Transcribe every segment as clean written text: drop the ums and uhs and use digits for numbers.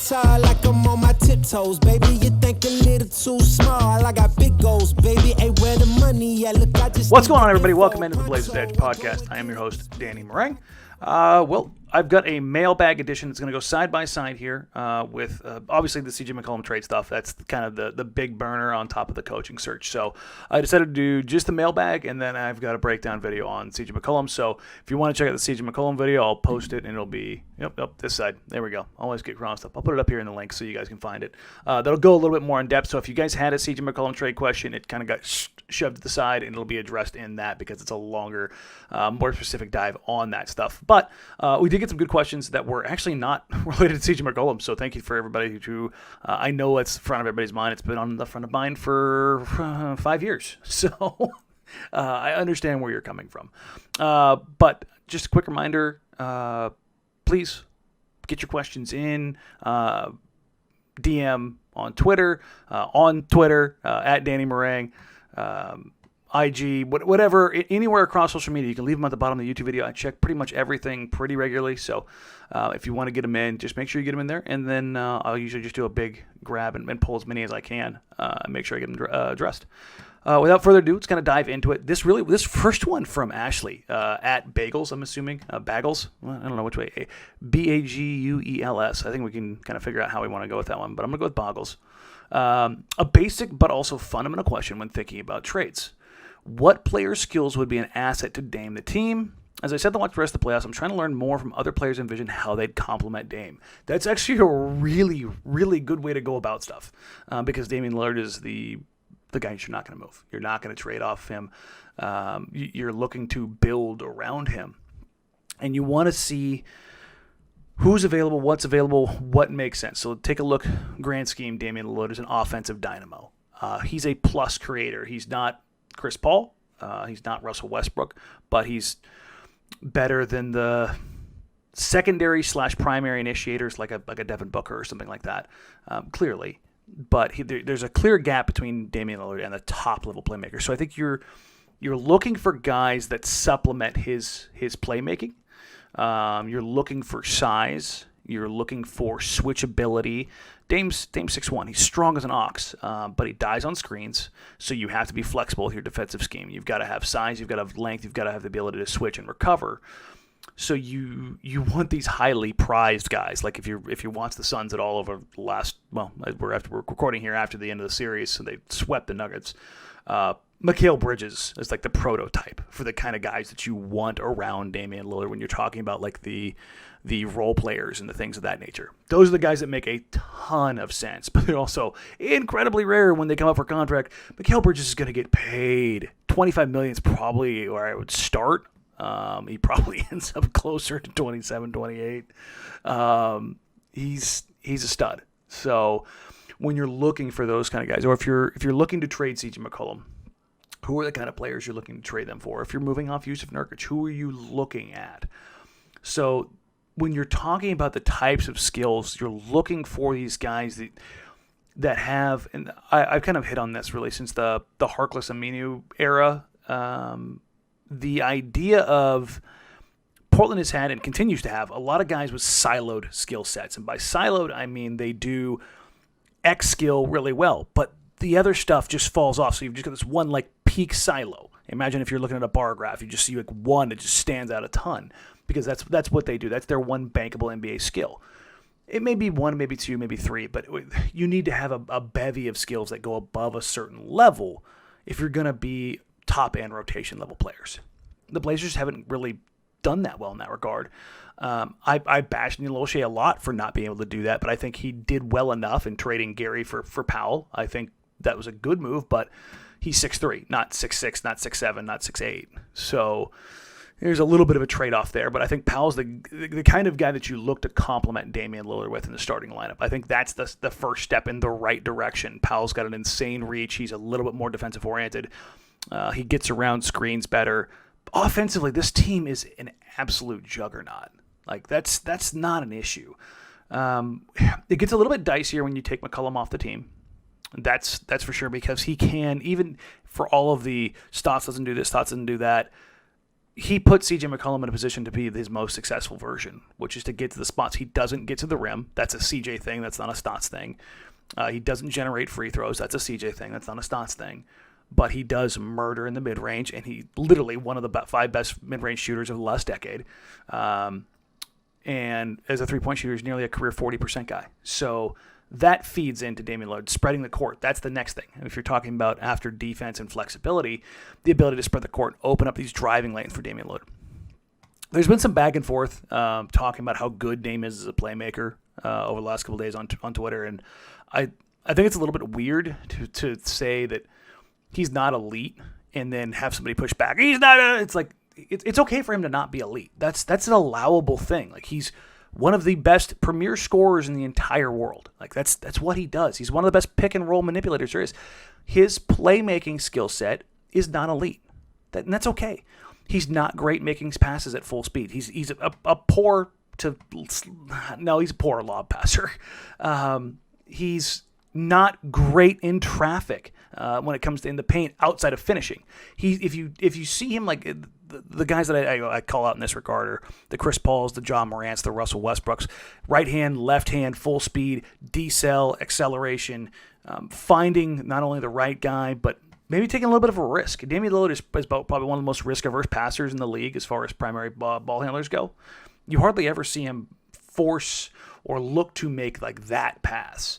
guitar like I'm on my tiptoes, baby. You think a little too small. I got big goals, baby. Hey, where the money at? Look, I just. What's going on, everybody? Welcome into the Blazers Edge podcast. I am your host, Danny Marang. Well, I've got a mailbag edition that's going to go side by side here with obviously the CJ McCollum trade stuff. That's kind of the big burner on top of the coaching search. So I decided to do just the mailbag, and then I've got a breakdown video on CJ McCollum. So if you want to check out the CJ McCollum video, I'll post it, and it'll be this side. There we go. Always get crossed up. I'll put it up here in the link so you guys can find it. That'll go a little bit more in depth. So if you guys had a CJ McCollum trade question, it kind of got shoved to the side, and it'll be addressed in that because it's a longer, more specific dive on that stuff. But we did get some good questions that were actually not related to CJ McCollum, so thank you for everybody who, I know it's front of everybody's mind. It's been on the front of mind for 5 years, so I understand where you're coming from. But just a quick reminder, please get your questions in, DM on Twitter, at Danny Marang, IG, whatever, anywhere across social media. You can leave them at the bottom of the YouTube video. I check pretty much everything pretty regularly, so if you want to get them in, just make sure you get them in there, and then I'll usually just do a big grab and pull as many as I can and make sure I get them addressed. Without further ado, let's kind of dive into it. This first one from Ashley at Bagels, I'm assuming. Bagels? Well, I don't know which way. Baguels. I think we can kind of figure out how we want to go with that one, but I'm going to go with Boggles. A basic but also fundamental question when thinking about trades. What player skills would be an asset to Dame the team? As I said to watch the rest of the playoffs, I'm trying to learn more from other players and envision how they'd complement Dame. That's actually a really, really good way to go about stuff because Damian Lillard is the guy you're not going to move. You're not going to trade off him. You're looking to build around him. And you want to see who's available, what's available, what makes sense. So take a look, grand scheme, Damian Lillard is an offensive dynamo. He's a plus creator. He's not Chris Paul. He's not Russell Westbrook, but he's better than the secondary / primary initiators like a Devin Booker or something like that, clearly. But there's a clear gap between Damian Lillard and the top level playmaker. So I think you're looking for guys that supplement his playmaking. You're looking for size. You're looking for switchability. Dame's 6'1". He's strong as an ox, but he dies on screens, so you have to be flexible with your defensive scheme. You've got to have size. You've got to have length. You've got to have the ability to switch and recover. So you want these highly prized guys. Like if you watch the Suns at all over the last, we're recording here after the end of the series, so they swept the Nuggets. Mikal Bridges is like the prototype for the kind of guys that you want around Damian Lillard when you're talking about like the role players and the things of that nature. Those are the guys that make a ton of sense, but they're also incredibly rare when they come up for contract. Mikal Bridges is going to get paid. $25 million is probably where I would start. He probably ends up closer to 27, 28. He's a stud. So when you're looking for those kind of guys, or if you're looking to trade CJ McCollum, who are the kind of players you're looking to trade them for? If you're moving off Jusuf Nurkic, who are you looking at? So when you're talking about the types of skills, you're looking for these guys that have, and I've kind of hit on this really since the Harkless Aminu era. The idea of Portland has had and continues to have a lot of guys with siloed skill sets. And by siloed, I mean they do X skill really well, but the other stuff just falls off. So you've just got this one like peak silo. Imagine if you're looking at a bar graph, you just see like one that just stands out a ton because that's what they do. That's their one bankable NBA skill. It may be one, maybe two, maybe three, but you need to have a bevy of skills that go above a certain level if you're going to be top and rotation level players. The Blazers haven't really done that well in that regard. I bashed Neil Olshey a lot for not being able to do that, but I think he did well enough in trading Gary for Powell. I think that was a good move, but he's 6'3", not 6'6", not 6'7", not 6'8". So there's a little bit of a trade-off there, but I think Powell's the kind of guy that you look to complement Damian Lillard with in the starting lineup. I think that's the first step in the right direction. Powell's got an insane reach. He's a little bit more defensive-oriented. He gets around screens better. Offensively, this team is an absolute juggernaut. Like, that's not an issue. It gets a little bit dicier when you take McCollum off the team. That's for sure, because he can, even for all of the Stotts doesn't do this, Stotts doesn't do that, he put CJ McCollum in a position to be his most successful version, which is to get to the spots. He doesn't get to the rim. That's a CJ thing. That's not a Stotts thing. He doesn't generate free throws. That's a CJ thing. That's not a Stotts thing. But he does murder in the mid-range, and he literally one of the 5 best mid-range shooters of the last decade. And as a three-point shooter, he's nearly a career 40% guy. So that feeds into Damian Lillard, spreading the court. That's the next thing. If you're talking about after defense and flexibility, the ability to spread the court, open up these driving lanes for Damian Lillard. There's been some back and forth talking about how good Dame is as a playmaker over the last couple of days on Twitter, and I think it's a little bit weird to say that he's not elite and then have somebody push back. He's not. It's like it's okay for him to not be elite. That's an allowable thing. Like he's one of the best premier scorers in the entire world. Like that's what he does. He's one of the best pick and roll manipulators there is. His playmaking skill set is not elite, and that's okay. He's not great making passes at full speed. He's a poor to no. He's a poor lob passer. He's not great in traffic when it comes to in the paint outside of finishing. If you see him like the guys that I call out in this regard are the Chris Pauls, the John Morants, the Russell Westbrooks, right hand, left hand, full speed, decel, acceleration, finding not only the right guy but maybe taking a little bit of a risk. Damian Lillard is probably one of the most risk-averse passers in the league as far as primary ball handlers go. You hardly ever see him force or look to make like that pass.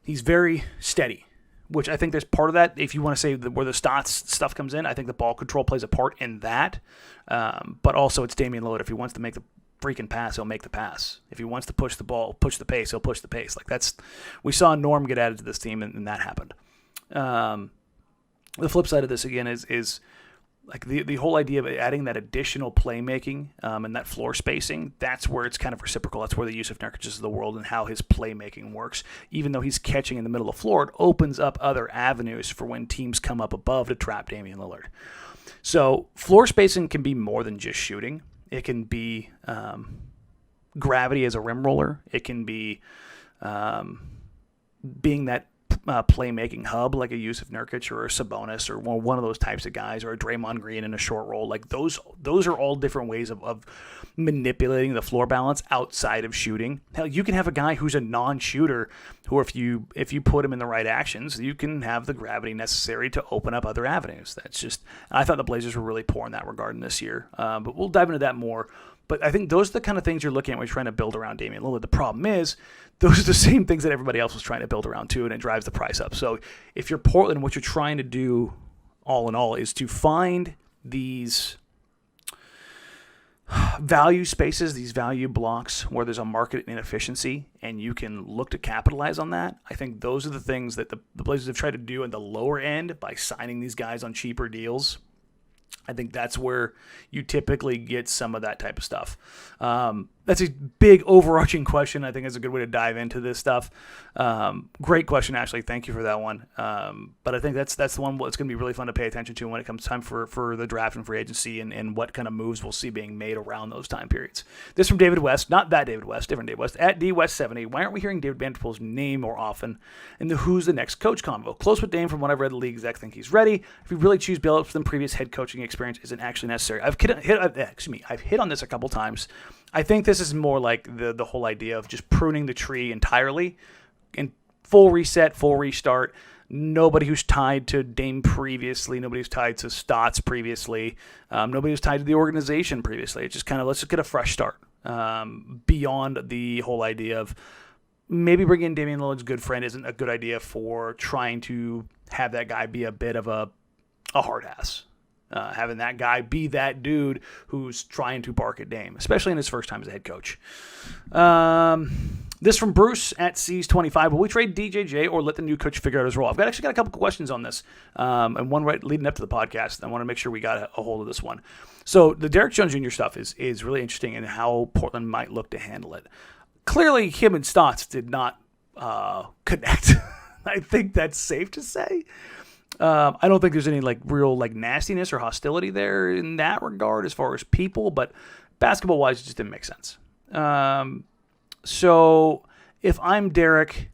He's very steady, which I think there's part of that. If you want to say where the Stotts stuff comes in, I think the ball control plays a part in that. But also it's Damian Lillard. If he wants to make the freaking pass, he'll make the pass. If he wants to push the ball, push the pace, he'll push the pace. Like we saw Norm get added to this team, and that happened. The flip side of this again is like the whole idea of adding that additional playmaking and that floor spacing. That's where it's kind of reciprocal. That's where the Jusuf Nurkic of the world and how his playmaking works. Even though he's catching in the middle of the floor, it opens up other avenues for when teams come up above to trap Damian Lillard. So floor spacing can be more than just shooting. It can be gravity as a rim roller. It can be being that playmaking hub like a Jusuf Nurkic or a Sabonis or one of those types of guys, or a Draymond Green in a short roll. Like those are all different ways of manipulating the floor balance outside of shooting. Hell, you can have a guy who's a non-shooter who if you put him in the right actions, you can have the gravity necessary to open up other avenues. I thought the Blazers were really poor in that regard in this year, but we'll dive into that more. But I think those are the kind of things you're looking at when you're trying to build around Damian Lillard. The problem is, those are the same things that everybody else was trying to build around too, and it drives the price up. So if you're Portland, what you're trying to do, all in all, is to find these value spaces, these value blocks where there's a market inefficiency, and you can look to capitalize on that. I think those are the things that the Blazers have tried to do in the lower end by signing these guys on cheaper deals. I think that's where you typically get some of that type of stuff. That's a big overarching question. I think it's a good way to dive into this stuff. Great question, Ashley. Thank you for that one. But I think that's the one that's going to be really fun to pay attention to when it comes time for the draft and free agency and what kind of moves we'll see being made around those time periods. This from David West, not that David West, different David West, at DWest70. Why aren't we hearing David Vanterpool's name more often in the who's the next coach convo? Close with Dame from what I've read the league exec think he's ready. If you really choose Billups, then previous head coaching experience isn't actually necessary. I've hit on this a couple times. I think this is more like the whole idea of just pruning the tree entirely and full reset, full restart. Nobody who's tied to Dame previously, nobody who's tied to Stotts previously, nobody who's tied to the organization previously. It's just kind of let's just get a fresh start beyond the whole idea of maybe bringing in Damian Lillard's good friend isn't a good idea for trying to have that guy be a bit of a hard ass. Having that guy be that dude who's trying to bark at Dame, especially in his first time as a head coach. This from Bruce at C's25. Will we trade DJJ or let the new coach figure out his role? I've actually got a couple questions on this, and one right leading up to the podcast. I want to make sure we got a hold of this one. So the Derrick Jones Jr. stuff is really interesting in how Portland might look to handle it. Clearly, him and Stotts did not connect. I think that's safe to say. I don't think there's any real nastiness or hostility there in that regard as far as people, but basketball wise, it just didn't make sense. So if I'm Derrick,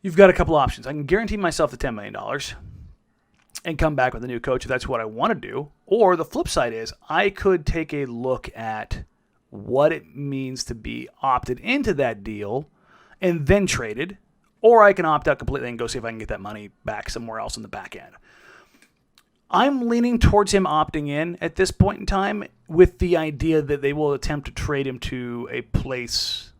you've got a couple options. I can guarantee myself the $10 million. and come back with a new coach if that's what I want to do. Or the flip side is I could take a look at what it means to be opted into that deal and then traded, or I can opt out completely and go see if I can get that money back somewhere else in the back end. I'm leaning towards him opting in at this point in time with the idea that they will attempt to trade him to a place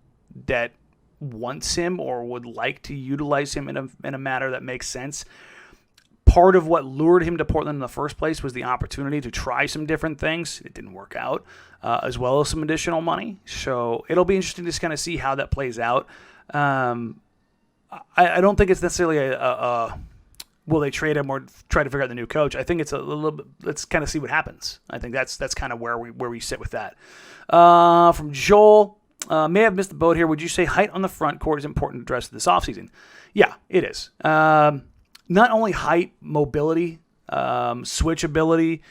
that wants him or would like to utilize him in a manner that makes sense. Part of what lured him to Portland in the first place was the opportunity to try some different things. It didn't work out, as well as some additional money. So it'll be interesting to just kind of see how that plays out. I don't think it's necessarily a will they trade him or try to figure out the new coach. I think it's a little bit, let's kind of see what happens. I think that's kind of where we sit with that. From Joel, may have missed the boat here. Would you say height on the front court is important to address this offseason? Yeah, it is. Not only height, mobility, switchability.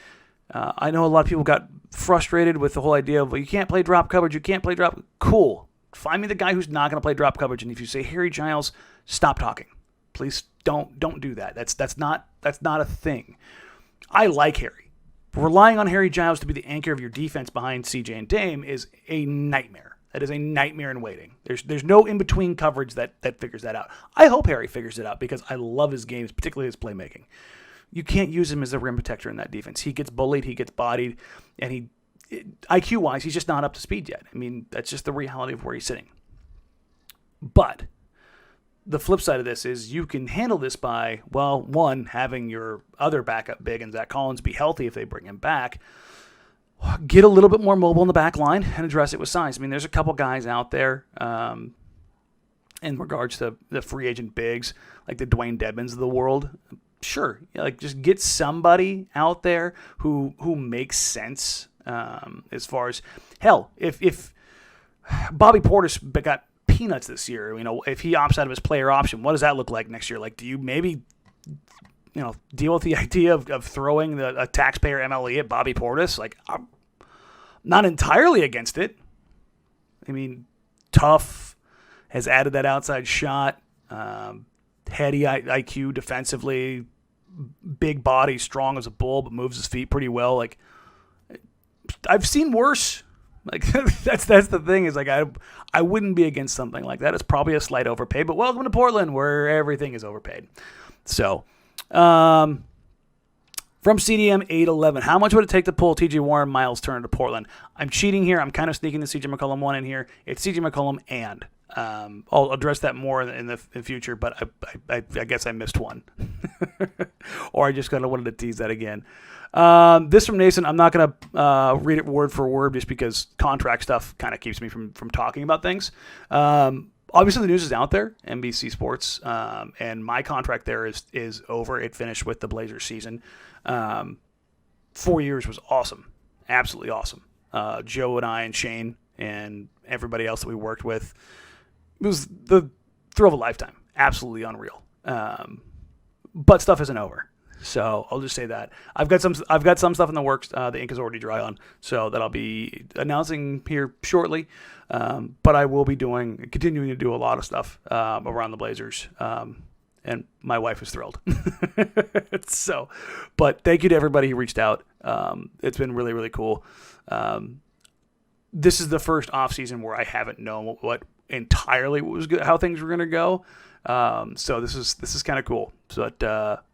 I know a lot of people got frustrated with the whole idea of, well, you can't play drop coverage, you can't play drop. Cool. Find me the guy who's not going to play drop coverage. And if you say Harry Giles, stop talking. Please don't do that. That's not a thing. I like Harry. Relying on Harry Giles to be the anchor of your defense behind CJ and Dame is a nightmare. That is a nightmare in waiting. There's no in-between coverage that figures that out. I hope Harry figures it out because I love his games, particularly his playmaking. You can't use him as a rim protector in that defense. He gets bullied, he gets bodied, and IQ-wise, he's just not up to speed yet. I mean, that's just the reality of where he's sitting. But the flip side of this is you can handle this by, well, one, having your other backup big and Zach Collins be healthy if they bring him back. Get a little bit more mobile in the back line and address it with size. I mean, there's a couple guys out there in regards to the free agent bigs, like the Dwayne Dedmons of the world. Sure, like just get somebody out there who makes sense as far as, hell, if Bobby Portis got peanuts this year, if he opts out of his player option, what does that look like next year? Like, do you maybe deal with the idea of throwing a taxpayer MLE at Bobby Portis? Like, I'm not entirely against it. I mean, tough, has added that outside shot, heady IQ defensively, big body, strong as a bull, but moves his feet pretty well. Like, I've seen worse. Like, that's the thing is, like, I wouldn't be against something like that. It's probably a slight overpay, but welcome to Portland where everything is overpaid. So, from CDM 811, how much would it take to pull TJ Warren, Myles Turner to Portland? I'm cheating here. I'm kind of sneaking the CJ McCollum one in here. It's CJ McCollum and I'll address that more in the future, but I guess I missed one. Or I just kind of wanted to tease that again. This from Nathan, I'm not going to read it word for word just because contract stuff kind of keeps me from talking about things. Obviously, the news is out there, NBC Sports, and my contract there is over. It finished with the Blazers season. 4 years was awesome, absolutely awesome. Joe and I and Shane and everybody else that we worked with, it was the thrill of a lifetime, absolutely unreal. But stuff isn't over. So I'll just say that I've got some stuff in the works. The ink is already dry on, so that I'll be announcing here shortly. But I will be continuing to do a lot of stuff around the Blazers, and my wife is thrilled. So, but thank you to everybody who reached out. It's been really, really cool. This is the first off season where I haven't known what entirely was good, how things were going to go. So this is kind of cool. But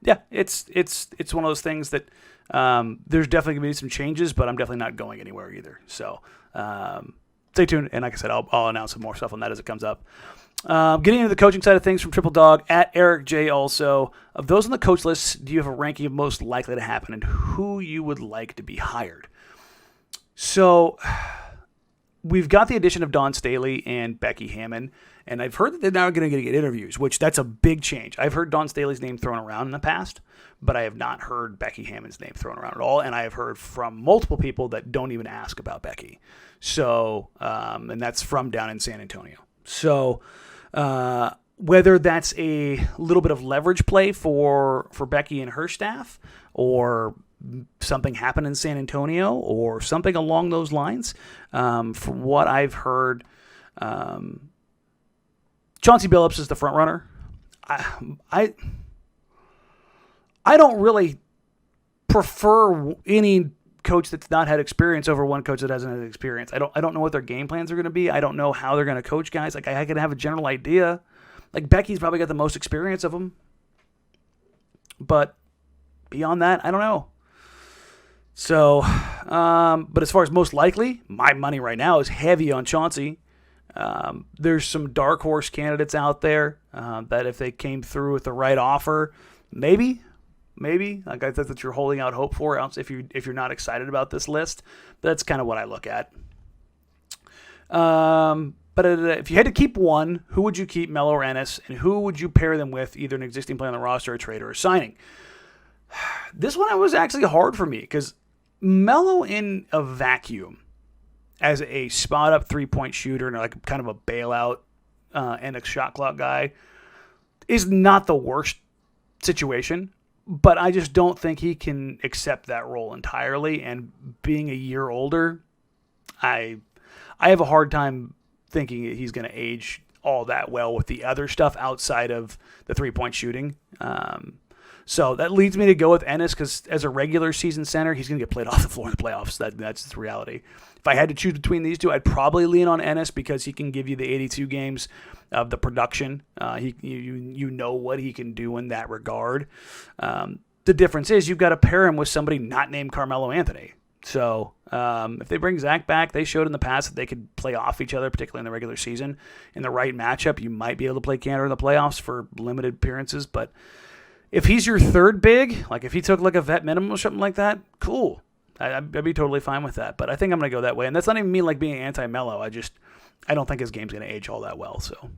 yeah, it's one of those things that there's definitely gonna be some changes, but I'm definitely not going anywhere either. So stay tuned, and like I said, I'll announce some more stuff on that as it comes up. Getting into the coaching side of things from Triple Dog at Eric J. Also, of those on the coach list, do you have a ranking of most likely to happen and who you would like to be hired? So we've got the addition of Dawn Staley and Becky Hammon, and I've heard that they're now going to get interviews, which that's a big change. I've heard Dawn Staley's name thrown around in the past, but I have not heard Becky Hammon's name thrown around at all, and I have heard from multiple people that don't even ask about Becky. So, and that's from down in San Antonio. So, whether that's a little bit of leverage play for Becky and her staff, or something happened in San Antonio, or something along those lines, from what I've heard, Chauncey Billups is the front runner. I don't really prefer any coach that's not had experience over one coach that hasn't had experience. I don't know what their game plans are going to be. I don't know how they're going to coach guys. Like, I can have a general idea. Like, Becky's probably got the most experience of them. But beyond that, I don't know. So, but as far as most likely, my money right now is heavy on Chauncey. There's some dark horse candidates out there that if they came through with the right offer, maybe. Like, I think that you're holding out hope for if you're not excited about this list. But that's kind of what I look at. But if you had to keep one, who would you keep, Melo or Enes, and who would you pair them with, either an existing player on the roster, a trade, or a signing? This one was actually hard for me because Melo in a vacuum as a spot-up three-point shooter and like kind of a bailout and a shot clock guy is not the worst situation, but I just don't think he can accept that role entirely. And being a year older, I have a hard time thinking he's going to age all that well with the other stuff outside of the three-point shooting. So that leads me to go with Enes because as a regular season center, he's going to get played off the floor in the playoffs. That's the reality. If I had to choose between these two, I'd probably lean on Enes because he can give you the 82 games of the production. You know what he can do in that regard. The difference is you've got to pair him with somebody not named Carmelo Anthony. So if they bring Zach back, they showed in the past that they could play off each other, particularly in the regular season. In the right matchup, you might be able to play Kanter in the playoffs for limited appearances, but if he's your third big, like if he took like a vet minimum or something like that, cool. I'd be totally fine with that. But I think I'm going to go that way. And that's not even me like being anti-Melo. I don't think his game's going to age all that well. So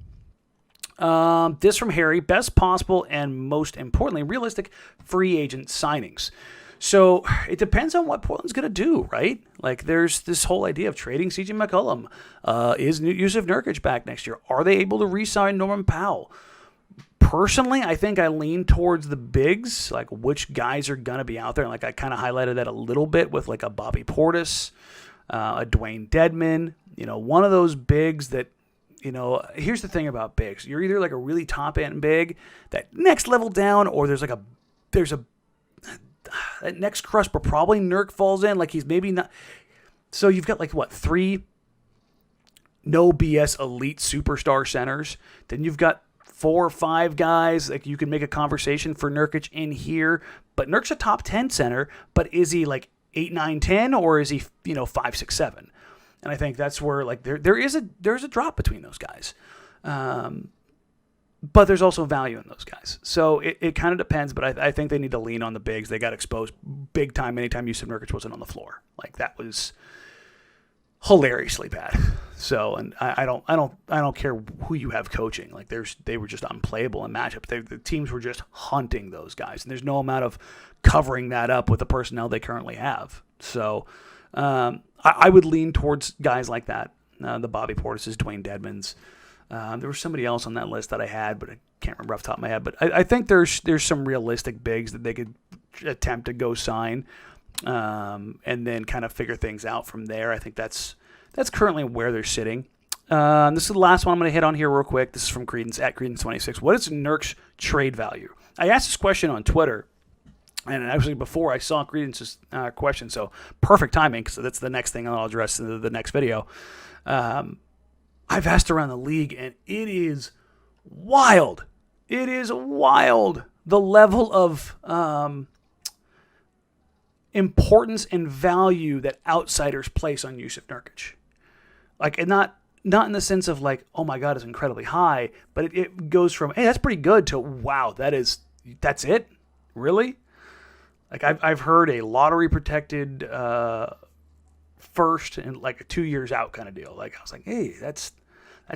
this from Harry, best possible and most importantly, realistic free agent signings. So it depends on what Portland's going to do, right? Like there's this whole idea of trading CJ McCollum. Is Jusuf Nurkic back next year? Are they able to re-sign Norman Powell? Personally, I think I lean towards the bigs, like which guys are going to be out there. Like I kind of highlighted that a little bit with like a Bobby Portis, a Dwayne Dedman, one of those bigs that, here's the thing about bigs. You're either like a really top end big, that next level down, or there's that next crust, but probably Nurk falls in. Like he's maybe not. So you've got like what, 3 no BS elite superstar centers. Then you've got 4 or 5 guys, like you can make a conversation for Nurkic in here, but Nurk's a top 10 center, but is he like 8, 9, 10, or is he, 5, 6, 7? And I think that's where like there's a drop between those guys. But there's also value in those guys. So it kind of depends, but I think they need to lean on the bigs. They got exposed big time anytime Jusuf Nurkic wasn't on the floor. Like that was hilariously bad. So, and I don't care who you have coaching. Like they were just unplayable in matchups. The teams were just hunting those guys, and there's no amount of covering that up with the personnel they currently have. So, I would lean towards guys like that. The Bobby Portis, Dwayne Dedmans. There was somebody else on that list that I had, but I can't remember off the top of my head. But I think there's some realistic bigs that they could attempt to go sign, and then kind of figure things out from there. I think that's currently where they're sitting. This is the last one I'm going to hit on here real quick. This is from Credence, at Credence26. What is Nurk's trade value? I asked this question on Twitter, and actually before I saw Credence's question, so perfect timing, because that's the next thing I'll address in the next video. I've asked around the league, and it is wild. It is wild, the level of importance and value that outsiders place on Jusuf Nurkic. Like, and not in the sense of like, oh my God, it's incredibly high, but it goes from, hey, that's pretty good, to wow, that's it? Really? Like I've heard a lottery protected first and like a 2 years out kind of deal. Like I was like, hey, that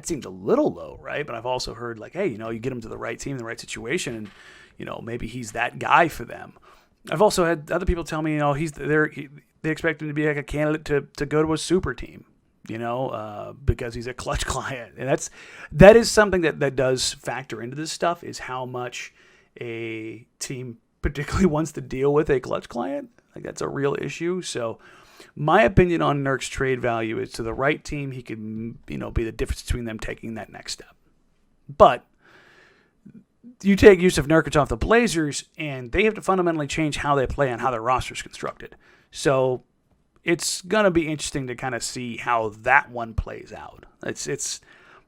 seems a little low, right? But I've also heard like, hey, you get him to the right team, the right situation, and maybe he's that guy for them. I've also had other people tell me, they expect him to be like a candidate to go to a super team, because he's a clutch client. And that is something that does factor into this stuff, is how much a team particularly wants to deal with a clutch client. Like that's a real issue. So my opinion on Nurk's trade value is, to the right team, he could, be the difference between them taking that next step. But you take Jusuf Nurkic off the Blazers, and they have to fundamentally change how they play and how their roster is constructed. So it's going to be interesting to kind of see how that one plays out.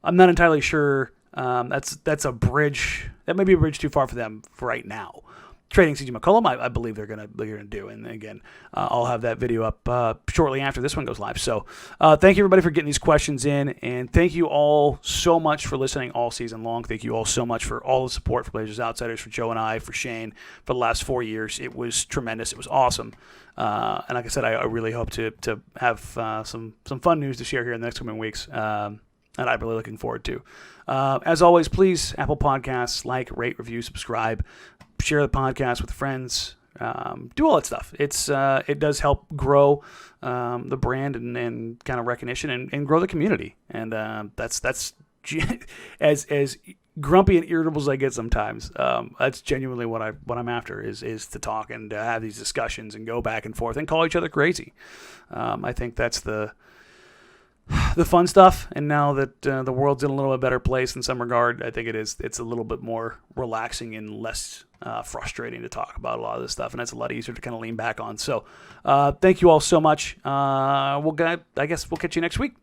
I'm not entirely sure. That's a bridge. That may be a bridge too far for them for right now. Trading CJ McCollum, I believe they're gonna do, and again, I'll have that video up shortly after this one goes live. So, thank you everybody for getting these questions in, and thank you all so much for listening all season long. Thank you all so much for all the support for Blazers Outsiders, for Joe and I, for Shane, for the last 4 years. It was tremendous. It was awesome, and like I said, I really hope to have some fun news to share here in the next coming weeks. And I'm really looking forward to. As always, please, Apple Podcasts, like, rate, review, subscribe, share the podcast with friends, do all that stuff. It does help grow the brand and kind of recognition and grow the community. And that's as grumpy and irritable as I get sometimes. That's genuinely what I'm after is to talk and to have these discussions and go back and forth and call each other crazy. I think that's the fun stuff, and now that the world's in a little bit better place in some regard, I think it's a little bit more relaxing and less frustrating to talk about a lot of this stuff, and it's a lot easier to kind of lean back on. So thank you all so much. I guess we'll catch you next week.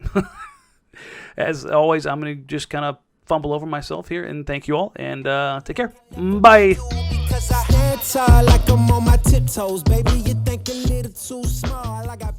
As always, I'm going to just kind of fumble over myself here, and thank you all, and take care. Bye. Because I stand tall like I'm on my tiptoes, baby. You think a little too small. I got